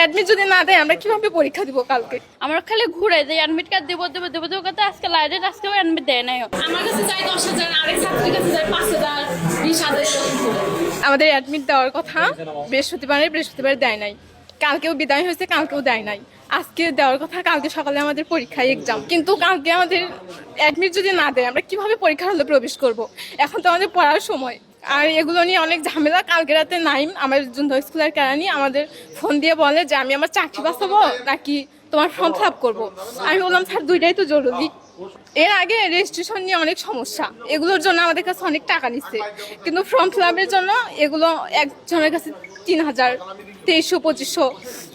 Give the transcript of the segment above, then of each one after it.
Admit যদি না দেয় আমরা কিভাবে পরীক্ষা দিব কালকে? আমরা খালি ঘুরে যাই, অ্যাডমিট কার্ড দেবো কথা আজকে লাইডের আজকেও অ্যাডমিট দেয় নাই। আমার কাছে চাই 10,000, আরেক ছাত্রীর কাছে চাই 5,000, 20,000। আমাদের অ্যাডমিট দেওয়ার কথা বৃহস্পতিবার দেয় নাই, কালকেও বিদায় হয়েছে, কালকেও দেয় নাই। আজকে দেওয়ার কথা, কালকে সকালে আমাদের পরীক্ষায় এক্সাম, কিন্তু কালকে আমাদের অ্যাডমিট যদি না দেয় আমরা কিভাবে পরীক্ষার হলে প্রবেশ করব? এখন তো আমাদের পড়ার সময়, আর এগুলো নিয়ে অনেক ঝামেলা। কালকে রাতে নাইম আমার জুনদা স্কুলের কেরানি আমাদের ফোন দিয়ে বলে যে আমি আমার চাকরি বাঁচাবো নাকি তোমার ফর্ম ফিল আপ করবো। আমি বললাম স্যার দুইটাই তো জরুরি। এর আগে রেজিস্ট্রেশন নিয়ে অনেক সমস্যা, এগুলোর জন্য আমাদের কাছে অনেক টাকা নিচ্ছে, কিন্তু ফর্ম ফিল আপের জন্য এগুলো একজনের কাছে 3,000, 2300, 2500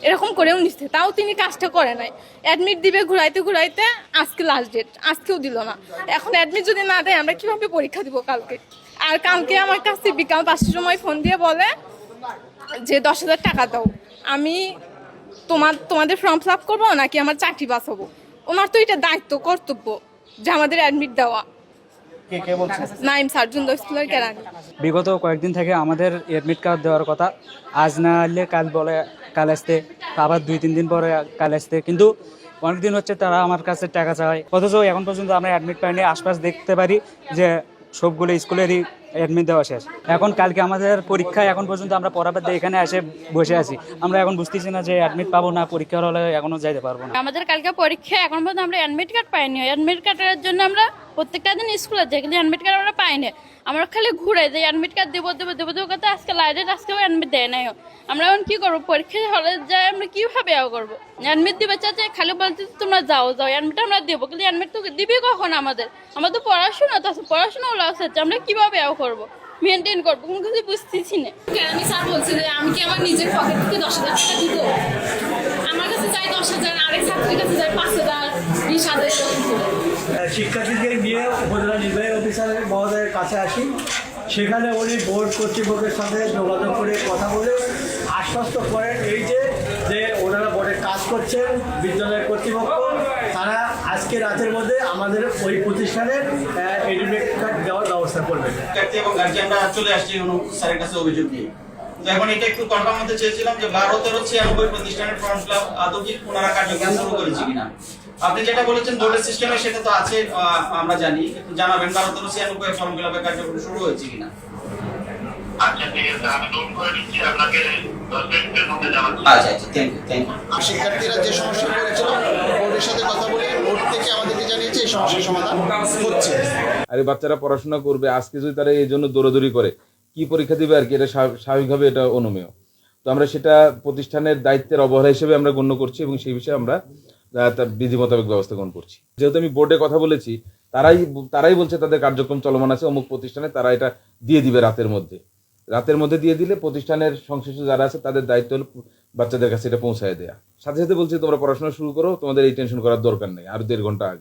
এরকম করেও নিচ্ছে, তাও তিনি কাজটা করে নাই। অ্যাডমিট দিবে ঘুরাইতে আজকে লাস্ট ডেট, আজকেও দিল না। এখন অ্যাডমিট যদি না দেয় আমরা কিভাবে পরীক্ষা দিব কালকে? আর কালকে আমার কাছে বিকাল 5টার সময় ফোন দিয়ে বলে যে 10,000 টাকা দাও, আমি তোমাদের ফর্ম ফিল আপ করবো নাকি আমার চাকরি বাঁচাবো। ওনার তো এটা দায়িত্ব, কর্তব্য যে আমাদের অ্যাডমিট দেওয়া। কে বলছে? নাইম স্যার, জুনদা স্কুলের কেরানি। বিগত কয়েকদিন থেকে আমাদের অ্যাডমিট কার্ড দেওয়ার কথা, আজ না হলে কাল বলে কাল আসতে, আবার 2-3 দিন পরে কাল আসতে, কিন্তু অনেকদিন হচ্ছে তারা আমার কাছে টাকা চায়, অথচ এখন পর্যন্ত আমরা অ্যাডমিট পাইনি। আশপাশ দেখতে পারি যে সবগুলো স্কুলেরই অ্যাডমিট দেওয়া শেষ। এখন কালকে আমাদের পরীক্ষা, এখন পর্যন্ত আমরা পড়াবার দিয়ে এখানে এসে বসে আছি। আমরা এখন বুঝতেছি না যে অ্যাডমিট পাবো না, পরীক্ষার হলে এখনও যাইতে পারবো না। আমাদের কালকে পরীক্ষা, এখন পর্যন্ত আমরা অ্যাডমিট কার্ড পাইনি। অ্যাডমিট কার্ডের জন্য আমরা প্রত্যেকটা দিন স্কুলে যাই, কিন্তু অ্যাডমিট কার্ড আমরা পাইনি। আমরা খালি ঘুরে যাই, অ্যাডমিট কার্ড দেবো কথা আজকে লাইডের আজকেও অ্যাডমিট দেয় নাই। আমরা এখন কি করবো? পরীক্ষা হলে যাই আমরা কিভাবে করবো? অ্যাডমিট দিবে চাচ্ছে, খালি বলতে তোমরা যাও অ্যাডমিট আমরা দেবো, কিন্তু অ্যাডমিট তো দিবি কখন? আমাদের তো পড়াশোনা তো আছে, পড়াশোনাও লস হচ্ছে, আমরা কিভাবে করবো, মেনটেন করবো, কোনো কিছু বুঝতেছি না। কেরানি স্যার বলছে যে আমি কি আমার নিজের পকেট থেকে 10,000 টাকা দিব? আমার কাছে চাই 10,000, আরেক ছাত্রীর কাছে চাই 5,000, 20,000। শিক্ষার্থীদের নিয়ে উপজেলা নির্বাহী অফিসারের মহোদয়ের কাছে আসি। সেখানে উনি বোর্ড কর্তৃপক্ষের সাথে যোগাযোগ করে কথা বলে আশ্বস্ত করেন যে ওনারা বোর্ডে কাজ করছেন, বিদ্যালয়ের কর্তৃপক্ষ তারা আজকে রাতের মধ্যে আমাদের ওই প্রতিষ্ঠানের এডমিট কার্ড দেওয়ার ব্যবস্থা করবেন। শিক্ষার্থী এবং গার্জিয়ানরা চলে আসছে স্যারের কাছে অভিযোগ নিয়ে। তো এখন এটা একটু কনফার্ম হতে চেয়েছিলাম যে 12-13-96 প্রতিষ্ঠানের ফর্ম ফিল আপ আদৌ কি পুনরায় কার্যক্রম শুরু করেছে কিনা। আপনি যেটা বলেছেন বোর্ডের সিস্টেমে সেটা তো আছে, আমরা জানি, একটু জানাবেন 12-13-96 ফর্ম ফিল আপের কার্যক্রম শুরু হয়েছে কিনা। আচ্ছা ঠিক আছে, আমি নোট করে নিচ্ছি, আপনাকে 10 মিনিটের মধ্যে জানাচ্ছি। আচ্ছা, থ্যাংক ইউ। শিক্ষার্থীরা যে সমস্যা করেছিল বোর্ডের সাথে কথা বলে বোর্ড থেকে আমাদেরকে জানিয়েছে এই সমস্যার সমাধান হচ্ছে। আরে বাচ্চারা পড়াশোনা করবে, আজকে যদি তারা এই জন্য দৌড়াদৌড়ি করে কি পরীক্ষা দিবে আর কি, এটা স্বাভাবিকভাবে এটা অনুমেয়। তো আমরা সেটা প্রতিষ্ঠানের দায়িত্বের অবহেলা হিসেবে আমরা গণ্য করছি এবং সেই বিষয়ে আমরা তার বিধি মোতাবেক ব্যবস্থা গ্রহণ করছি। যেহেতু আমি বোর্ডে কথা বলেছি, তারাই বলছে তাদের কার্যক্রম চলমান আছে অমুক প্রতিষ্ঠানে, তারা এটা দিয়ে দিবে রাতের মধ্যে দিয়ে দিলে প্রতিষ্ঠানের সংশ্লিষ্ট যারা আছে তাদের দায়িত্ব হলো বাচ্চাদের কাছে এটা পৌঁছায় দেয়া। সাথে সাথে বলছে তোমরা পড়াশোনা শুরু করো, তোমাদের এই টেনশন করার দরকার নেই, আর 1.5 ঘন্টা আগে।